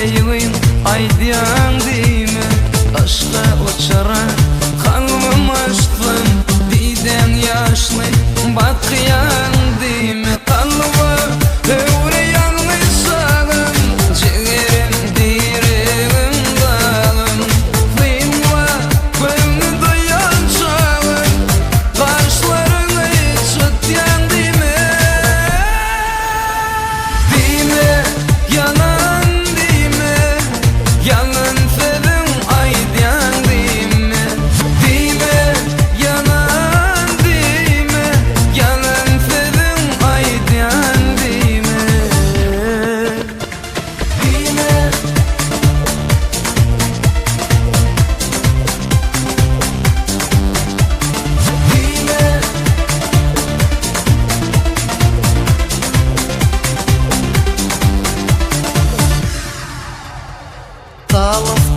yüreğin aydiyan deyme. Aşka uçara kalbim açtım, diden yaşlı bakıyan deyme. Kalbim öğreyen sağım, ciğerim direğim dağım. Fıyımla gönlü duyan çağım, kaşlarını çötyen deyme. Deyme yalan deyme, yalan sevim aydiyan deyme. Deyme yalan deyme, yalan sevim aydiyan deyme. Deyme deyme.